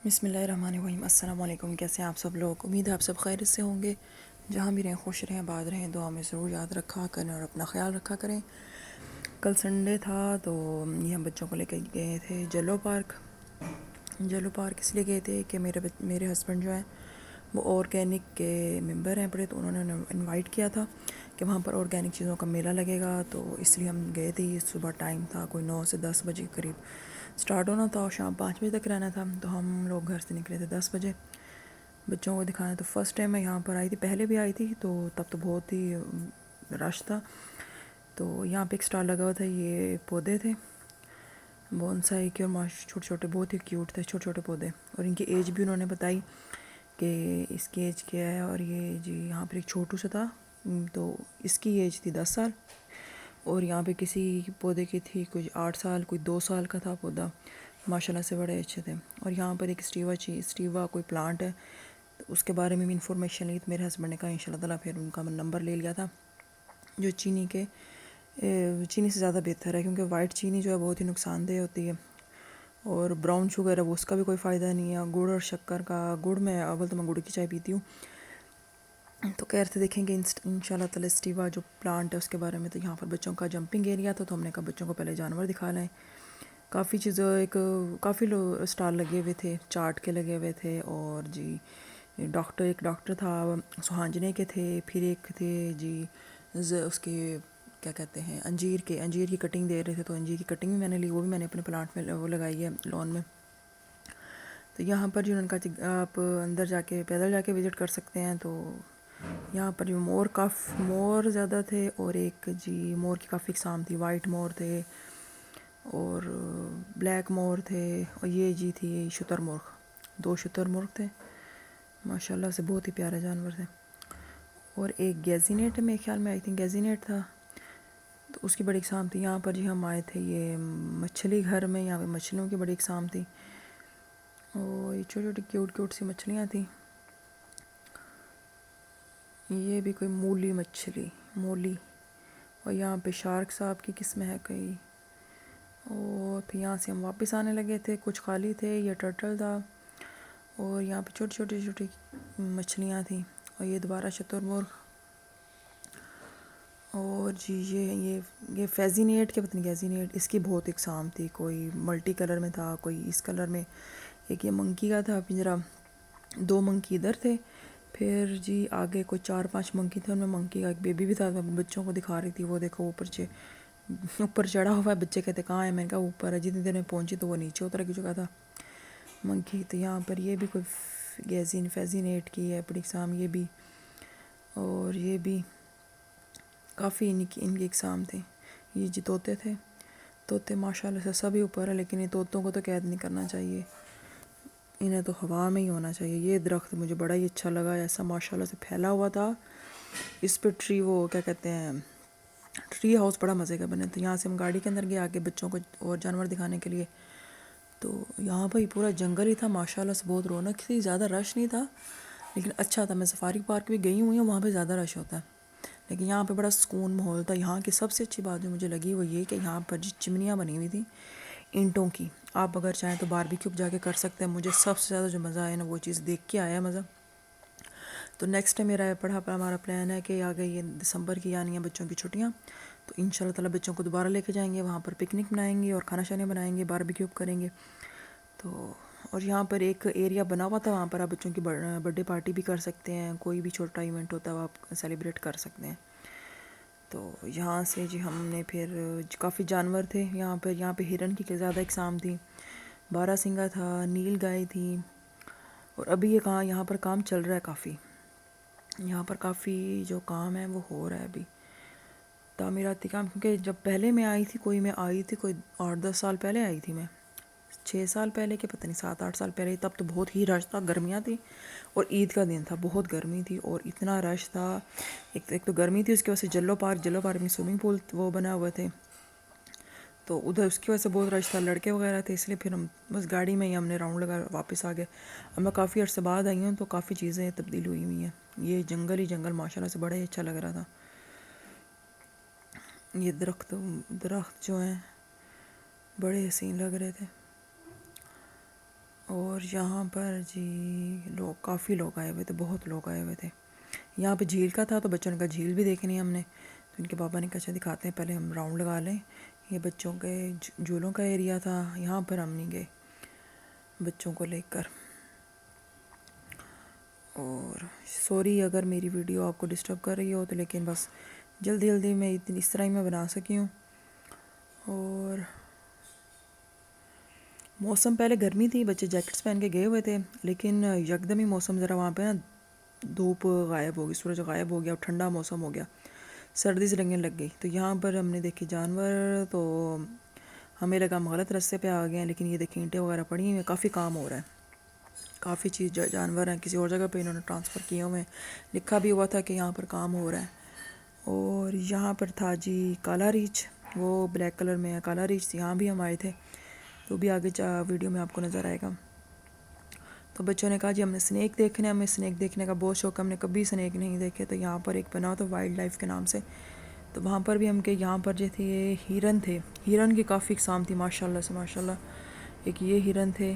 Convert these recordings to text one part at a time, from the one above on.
بسم اللہ الرحمن الرحیم۔ السلام علیکم، کیسے ہیں آپ سب لوگ؟ امید ہے آپ سب خیریت سے ہوں گے، جہاں بھی رہیں خوش رہیں آباد رہیں، دعا میں ضرور یاد رکھا کریں اور اپنا خیال رکھا کریں۔ کل سنڈے تھا تو یہ ہم بچوں کو لے کے گئے تھے جلو پارک۔ جلو پارک اس لیے گئے تھے کہ میرے ہسبینڈ جو ہیں وہ آرگینک کے ممبر ہیں بڑے، تو انہوں نے انوائٹ کیا تھا کہ وہاں پر آرگینک چیزوں کا میلہ لگے گا، تو اس لیے ہم گئے تھے۔ صبح ٹائم تھا کوئی 9 سے 10 بجے کے قریب سٹارٹ ہونا تھا اور شام 5 بجے تک رہنا تھا، تو ہم لوگ گھر سے نکلے تھے 10 بجے بچوں کو دکھانا۔ تو فرسٹ ٹائم میں یہاں پر آئی تھی، پہلے بھی آئی تھی تو تب تو بہت ہی رش تھا۔ تو یہاں پہ ایک اسٹال لگا ہوا تھا، یہ پودے تھے بونسائی کے، اور چھوٹے چھوٹے بہت ہی کیوٹ تھے چھوٹے چھوٹے پودے، اور ان کی ایج بھی انہوں نے بتائی کہ اس کی ایج کیا ہے۔ اور یہ جی یہاں پر ایک چھوٹو سا تھا، تو اس کی ایج تھی 10 سال، اور یہاں پہ کسی پودے کی تھی کچھ 8 سال، کوئی 2 سال کا تھا پودا، ماشاء اللہ سے بڑے اچھے تھے۔ اور یہاں پر ایک اسٹیوا کوئی پلانٹ ہے، تو اس کے بارے میں بھی انفارمیشن لی، تو میرے ہسبینڈ نے کہا انشاء اللہ تعالیٰ، پھر ان کا نمبر لے لیا تھا، جو چینی سے زیادہ بہتر ہے، کیونکہ وائٹ چینی جو ہے بہت ہی نقصان دہ ہوتی ہے، اور براؤن شوگر ہے وہ اس کا بھی کوئی فائدہ نہیں ہے۔ گڑ اور شکر کا، گڑ میں اول تو میں گڑ کی چائے پیتی ہوں، تو کہہ رہے تھے دیکھیں گے انشاء اللہ تعالیٰ اسٹیوا جو پلانٹ ہے اس کے بارے میں۔ تو یہاں پر بچوں کا جمپنگ ایریا تھا، تو ہم نے کہا بچوں کو پہلے جانور دکھا لیں۔ کافی چیزوں کافی اسٹال لگے ہوئے تھے، چاٹ کے لگے ہوئے تھے، اور جی ایک ڈاکٹر تھا سہانجنے کے تھے، پھر ایک تھے جی اس کے کیا کہتے ہیں انجیر کی کٹنگ دے رہے تھے، تو انجیر کی کٹنگ بھی میں نے لی، وہ بھی میں نے اپنے پلانٹ میں وہ لگائی ہے لون میں۔ تو یہاں پر جو ان کا آپ اندر جا کے پیدل جا کے وزٹ کر سکتے ہیں، تو یہاں پر جو مور زیادہ تھے، اور ایک جی مور کی کافی اقسام تھی، وائٹ مور تھے اور بلیک مور تھے، اور یہ جی تھی شتر مرغ، 2 شتر مرغ تھے ماشاء اللہ سے، بہت ہی پیارے جانور تھے۔ اور ایک گیزینیٹ ہے میرے خیال میں، آئی تھنک گیزینیٹ تھا، تو اس کی بڑی اقسام تھی۔ یہاں پر جی ہم آئے تھے یہ مچھلی گھر میں، یہاں پہ مچھلیوں کی بڑی اقسام تھی، اور یہ چھوٹی چھوٹی کیوٹ سی مچھلیاں تھیں۔ یہ بھی کوئی مولی، اور یہاں پہ شارک صاحب کی قسم ہے کئی۔ اور پھر یہاں سے ہم واپس آنے لگے تھے، کچھ خالی تھے، یہ ٹرٹل تھا، اور یہاں پہ چھوٹی مچھلیاں تھیں، اور یہ دوبارہ شتر مرغ، اور جی یہ فیزینیٹ کے پتہ نہیں گیزینیٹ، اس کی بہت اقسام تھی، کوئی ملٹی کلر میں تھا، کوئی اس کلر میں۔ ایک یہ منکی کا تھا پنجرا، 2 منکی ادھر تھے، پھر جی آگے کوئی 4-5 منکی تھے، ان میں منکی کا ایک بیبی بھی تھا، بچوں کو دکھا رہی تھی، وہ دیکھو اوپر چڑھا ہوا ہے، بچے کہتے کہاں ہے، میں نے کہا اوپر ہے، جتنی دیر میں پہنچی تو وہ نیچے اتر کی چکا تھا منکی۔ تو یہاں پر یہ بھی کوئی فیزینیٹ کی ہے بڑی اقسام، یہ بھی، اور یہ بھی کافی ان کی اقسام تھے۔ یہ جی طوطے ماشاء اللہ سے سبھی اوپر ہے، لیکن یہ طوطوں کو تو قید نہیں کرنا چاہیے، انہیں تو ہوا میں ہی ہونا چاہیے۔ یہ درخت مجھے بڑا ہی اچھا لگا، ایسا ماشاء اللہ سے پھیلا ہوا تھا، اس پہ وہ کیا کہتے ہیں ٹری ہاؤس بڑا مزے کا بنے تھے۔ یہاں سے ہم گاڑی کے اندر گئے آگے بچوں کو اور جانور دکھانے کے لیے، تو یہاں پہ پورا جنگل ہی تھا ماشاء اللہ سے، بہت رونق تھی، زیادہ رش نہیں تھا لیکن اچھا تھا۔ میں سفاری پارک بھی گئی ہوئی ہوں، وہاں پہ زیادہ رش ہوتا ہے، لیکن یہاں پہ بڑا سکون ماحول تھا۔ یہاں کی سب سے اچھی بات جو مجھے لگی وہ یہ کہ یہاں پر چمنیاں بنی ہوئی تھیں اینٹوں کی، آپ اگر چاہیں تو باربیکیو جا کے کر سکتے ہیں۔ مجھے سب سے زیادہ جو مزہ آیا نا وہ چیز دیکھ کے آیا مزہ۔ تو نیکسٹ ٹائم ہمارا پلان ہے کہ آگے یہ دسمبر کی آنی ہے بچوں کی چھٹیاں، تو ان شاء اللہ تعالیٰ بچوں کو دوبارہ لے کے جائیں گے، وہاں پر پکنک منائیں گے اور کھانا شانے بنائیں گے، باربیکیو کریں گے۔ تو اور یہاں پر ایک ایریا بنا ہوا تھا، وہاں پر آپ بچوں کی برتھ ڈے پارٹی بھی کر سکتے ہیں، کوئی بھی چھوٹا ایونٹ ہوتا ہے وہ آپ سیلیبریٹ کر سکتے ہیں۔ تو یہاں سے جی ہم نے پھر کافی جانور تھے یہاں پہ ہرن کی زیادہ اقسام تھی، بارہ سنگا تھا، نیل گائے تھی، اور ابھی یہاں پر کام چل رہا ہے کافی، یہاں پر کافی جو کام ہے وہ ہو رہا ہے ابھی، تعمیراتی کام، کیونکہ جب پہلے میں آئی تھی میں آئی تھی کوئی 8-10 سال پہلے آئی تھی، میں 6 سال پہلے کے پتہ نہیں 7-8 سال پہلے، تب تو بہت ہی رش تھا، گرمیاں تھی اور عید کا دن تھا، بہت گرمی تھی اور اتنا رش تھا، ایک تو گرمی تھی، اس کی وجہ سے جلو پارک میں سوئمنگ پول وہ بنا ہوئے تھے، تو ادھر اس کی وجہ سے بہت رش تھا، لڑکے وغیرہ تھے، اس لیے پھر ہم بس گاڑی میں ہی ہم نے راؤنڈ لگا واپس آ گئے۔ اب میں کافی عرصے بعد آئی ہوں تو کافی چیزیں تبدیل ہوئی ہیں، یہ جنگل ماشاء اللہ سے بڑا ہی اچھا لگ رہا تھا۔ یہ درخت جو ہیں بڑے حسین لگ رہے تھے، اور یہاں پر جی کافی لوگ آئے ہوئے تھے، بہت لوگ آئے ہوئے تھے. یہاں پہ جھیل کا تھا تو بچوں نے کہا جھیل بھی دیکھنی ہے ہم نے، تو ان کے پاپا نے کہا اچھا دکھاتے ہیں، پہلے ہم راؤنڈ لگا لیں. یہ بچوں کے جھولوں کا ایریا تھا، یہاں پر ہم نہیں گئے بچوں کو لے کر. اور سوری اگر میری ویڈیو آپ کو ڈسٹرب کر رہی ہو تو، لیکن بس جلدی جلدی میں اس طرح ہی میں بنا سکی ہوں. اور موسم پہلے گرمی تھی، بچے جیکٹس پہن کے گئے ہوئے تھے، لیکن یکدم ہی موسم ذرا وہاں پہ نا دھوپ غائب ہو گئی، سورج غائب ہو گیا اور ٹھنڈا موسم ہو گیا، سردی سے لگنے لگ گئی. تو یہاں پر ہم نے دیکھے جانور، تو ہمیں لگا ہم غلط راستے پہ آ گئے ہیں، لیکن یہ دیکھیں اینٹیں وغیرہ پڑی ہیں، کافی کام ہو رہا ہے، کافی چیز جانور ہیں کسی اور جگہ پہ انہوں نے ٹرانسفر کیے ہوئے ہیں، لکھا بھی ہوا تھا کہ یہاں پر کام ہو رہا ہے. اور یہاں پر تھا جی کالا ریچھ، وہ بلیک کلر میں ہے کالا ریچھ، یہاں بھی ہم آئے تھے، تو بھی آگے ویڈیو میں آپ کو نظر آئے گا. تو بچوں نے کہا جی ہم نے سنیک دیکھنا ہے، ہمیں سنیک دیکھنے کا بہت شوق ہے، ہم نے کبھی سنیک نہیں دیکھے. تو یہاں پر ایک بنا تھا وائلڈ لائف کے نام سے، تو وہاں پر بھی ہم کہ یہاں پر جو تھے یہ ہرن تھے، ہرن کی کافی اقسام تھی ماشاء اللہ سے ماشاء اللہ. ایک یہ ہرن تھے،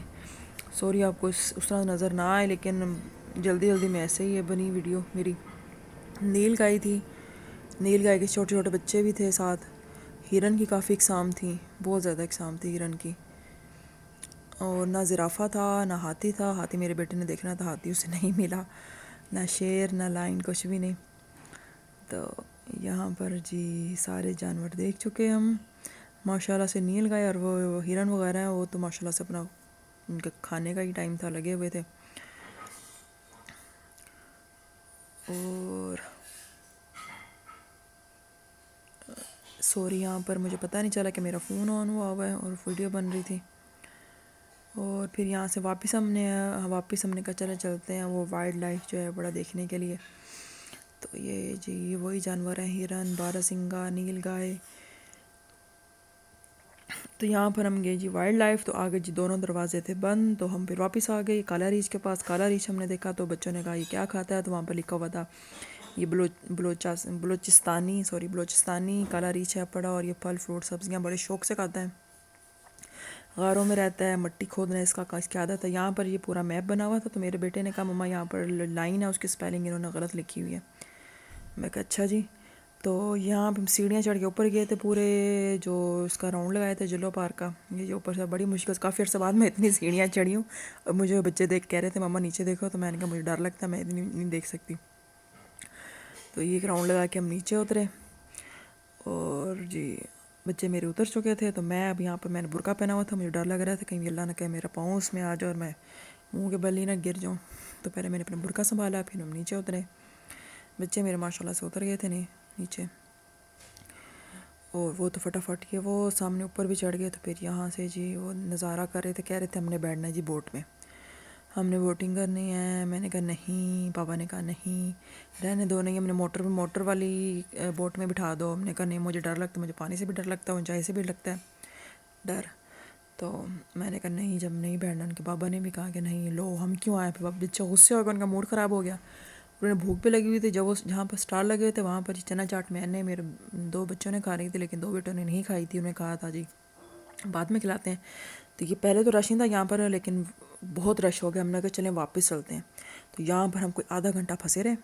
سوری آپ کو اس طرح نظر نہ آئے، لیکن جلدی جلدی میں ایسے ہی ہے بنی ویڈیو میری. نیل گائے تھی، نیل گائے کے چھوٹے چھوٹے بچے بھی تھے ساتھ. ہرن کی کافی اقسام تھیں، بہت زیادہ اقسام تھی ہرن کی. اور نہ زرافہ تھا نہ ہاتھی تھا، ہاتھی میرے بیٹے نے دیکھنا تھا، ہاتھی اسے نہیں ملا، نہ شیر نہ لائن کچھ بھی نہیں. تو یہاں پر جی سارے جانور دیکھ چکے ہم ماشاء اللہ سے. نیل گائے اور وہ ہرن وغیرہ ہیں وہ تو ماشاء اللہ سے اپنا ان کے کھانے کا ہی ٹائم تھا، لگے ہوئے تھے. اور سوری یہاں پر مجھے پتہ نہیں چلا کہ میرا فون آن ہوا ہے اور ویڈیو بن رہی تھی. اور پھر یہاں سے واپس ہم نے کہا چلے چلتے ہیں وہ وائلڈ لائف جو ہے بڑا دیکھنے کے لیے. تو یہ جی وہی جانور ہیں، ہرن، باراسنگا، نیل گائے. تو یہاں پر ہم گئے جی وائلڈ لائف، تو آگے جی دونوں دروازے تھے بند، تو ہم پھر واپس آ گئے کالا ریچھ کے پاس. کالا ریچھ ہم نے دیکھا تو بچوں نے کہا یہ کیا کھاتا ہے، تو وہاں پہ لکھا ہوا تھا یہ بلوچستانی کالا ریچھ ہے پڑا، اور یہ پھل فروٹ سبزیاں بڑے شوق سے کھاتا ہے، غاروں میں رہتا ہے، مٹی کھودنا اس کی عادت ہے. یہاں پر یہ پورا میپ بنا ہوا تھا، تو میرے بیٹے نے کہا مما یہاں پر لائن ہے، اس کی سپیلنگ انہوں نے غلط لکھی ہوئی ہے. میں کہا اچھا جی. تو یہاں پہ ہم سیڑھیاں چڑھ کے اوپر گئے تھے، پورے جو اس کا راؤنڈ لگائے تھے جلو پارک کا، یہ جو اوپر سے بڑی مشکل سے کافی عرصے بعد میں اتنی سیڑھیاں چڑھی ہوں. اور مجھے بچے کہہ رہے تھے مما نیچے دیکھو، تو میں نے کہا مجھے ڈر لگتا ہے، میں نہیں دیکھ سکتی. تو یہ ایک راؤنڈ لگا کے ہم نیچے اترے. اور جی بچے میرے اتر چکے تھے، تو میں اب یہاں پر میں نے برقع پہنا ہوا تھا، مجھے ڈر لگ رہا تھا کہیں اللہ نہ کہ میرا پاؤں اس میں آ جائے اور میں منہ کے بل ہی نہ گر جاؤں. تو پہلے میں نے اپنا برقع سنبھالا، پھر ہم نیچے اترے. بچے میرے ماشاء اللہ سے اتر گئے تھے نیچے، اور وہ تو فٹافٹ کے وہ سامنے اوپر بھی چڑھ گئے. تو پھر یہاں سے جی وہ نظارہ کر رہے تھے، کہہ رہے تھے ہم نے بیٹھنا ہے جی بوٹ میں، ہم نے بوٹنگ کرنی ہے. میں نے کہا نہیں، پاپا نے کہا نہیں رہنے دو، نہیں ہم نے موٹر والی بوٹ میں بٹھا دو. ہم نے کہا نہیں مجھے ڈر لگتا، مجھے پانی سے بھی ڈر لگتا ہے، اونچائی سے بھی لگتا ہے ڈر. تو میں نے کہا نہیں جب نہیں بیٹھنا. ان کے بابا نے بھی کہا کہ نہیں لو ہم کیوں آئے. پھر بچہ غصے ہو گیا، ان کا موڈ خراب ہو گیا، انہیں بھوک بھی لگی ہوئی تھی. جب وہ جہاں پر اسٹال لگے ہوئے تھے وہاں پر چنا چاٹ میں نے میرے 2 بچوں نے کھا رہی تھی، لیکن 2 بیٹوں نے نہیں کھائی تھی. انہیں کہا تھا جی بعد میں کھلاتے ہیں. تو یہ پہلے تو رش نہیں تھا یہاں پر، لیکن بہت رش ہو گیا. ہم نے کہا چلیں واپس چلتے ہیں. تو یہاں پر ہم کوئی آدھا گھنٹہ پھنسے رہے.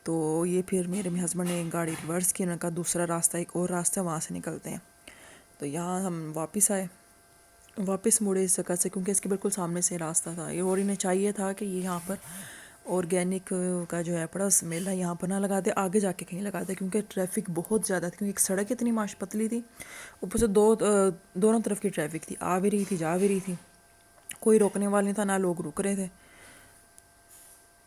تو یہ پھر میرے ہسبینڈ نے گاڑی ریورس کی، انہوں نے کہا دوسرا راستہ ایک اور راستہ ہے وہاں سے نکلتے ہیں. تو یہاں ہم واپس آئے، واپس مڑے اس جگہ سے، کیونکہ اس کے بالکل سامنے سے راستہ تھا. یہ اور انہیں چاہیے تھا کہ یہ یہاں پر آرگینک کا جو ہے بڑا میلہ یہاں پر نہ لگا دے، آگے جا کے کہیں لگا دے، کیونکہ ٹریفک بہت زیادہ تھی. کیونکہ ایک سڑک اتنی پتلی تھی، اوپر سے دونوں طرف کی ٹریفک تھی، آ بھی رہی تھی جا بھی رہی تھی، کوئی روکنے والا نہیں تھا، نہ لوگ رک رہے تھے.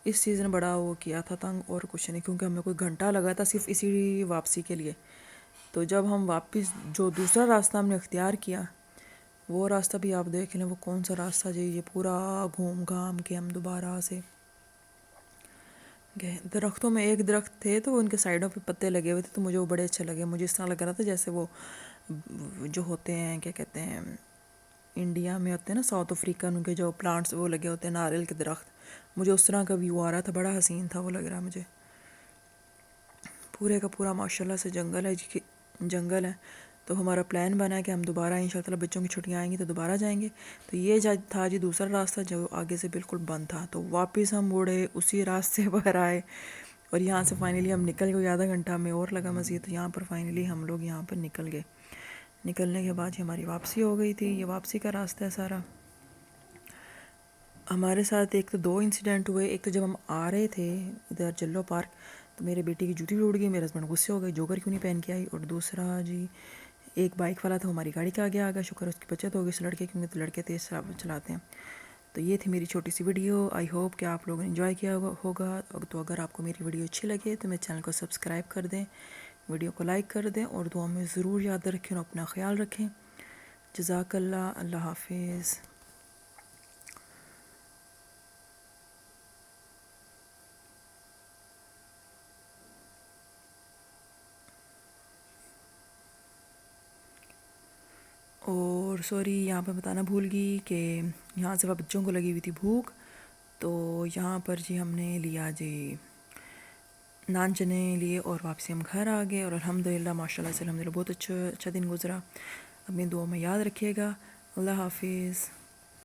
اس چیز نے بڑا وہ کیا تھا تنگ، اور کچھ نہیں، کیونکہ ہمیں کوئی گھنٹہ لگا تھا صرف اسی واپسی کے لیے. تو جب ہم واپس جو دوسرا راستہ ہم نے اختیار کیا، وہ راستہ بھی آپ دیکھ لیں وہ کون سا راستہ جی. یہ پورا گھوم گھام کے ہم دوبارہ سے گئے. درختوں میں ایک درخت تھے تو ان کے سائڈوں پہ پتے لگے ہوئے تھے، تو مجھے وہ بڑے اچھے لگے. مجھے اس طرح لگ رہا تھا جیسے وہ جو ہوتے ہیں کیا کہتے ہیں انڈیا میں ہوتے ہیں نا ساؤتھ افریقن کے جو پلانٹس وہ لگے ہوتے ہیں ناریل کے درخت، مجھے اس طرح کا ویو آ رہا تھا. بڑا حسین تھا وہ لگ رہا مجھے. پورے کا پورا ماشاء اللہ سے جنگل ہے، جنگل ہے. تو ہمارا پلان بنا کہ ہم دوبارہ ان شاء اللہ بچوں کی چھٹیاں آئیں گی تو دوبارہ جائیں گے. تو یہ تھا جی دوسرا راستہ جو آگے سے بالکل بند تھا. تو واپس ہم مڑے اسی راستے پر آئے اور یہاں سے فائنلی ہم نکل گئے. آدھا گھنٹہ ہمیں اور لگا مزید. تو یہاں پر فائنلی ہم لوگ یہاں پر نکل گئے. نکلنے کے بعد ہماری واپسی ہو گئی تھی. یہ واپسی کا راستہ ہے سارا. ہمارے ساتھ ایک تو دو انسیڈنٹ ہوئے. ایک تو جب ہم آ رہے تھے ادھر جلو پارک تو میرے بیٹی کی جوتی بھی اڑ گئی. میرے ہسبینڈ غصے ہو گئے جوگر کیوں نہیں پہن کے آئی. اور دوسرا جی ایک بائک والا تھا ہماری گاڑی کے آگے آ گیا. شکر اس کی بچت ہو گئی اس لڑکے کی. تو لڑکے تیز چلاتے ہیں. تو یہ تھی میری چھوٹی سی ویڈیو. آئی ہوپ کہ آپ لوگوں نے انجوائے کیا ہوگا. تو اگر آپ کو میری ویڈیو اچھی لگے تو میرے چینل کو سبسکرائب کر دیں, ویڈیو کو لائک کر دیں اور دعا میں ضرور یاد رکھیں اور اپنا خیال رکھیں. جزاک اللہ. اللہ حافظ. اور سوری یہاں پہ بتانا بھول گئی کہ یہاں سے بچوں کو لگی ہوئی تھی بھوک. تو یہاں پر جی ہم نے لیا جی نان چنے لیے اور واپسی ہم گھر آ گئے. اور الحمدللہ ماشاء اللہ سے الحمدللہ بہت اچھا دن گزرا. اپنی دعا میں یاد رکھیے گا. اللہ حافظ.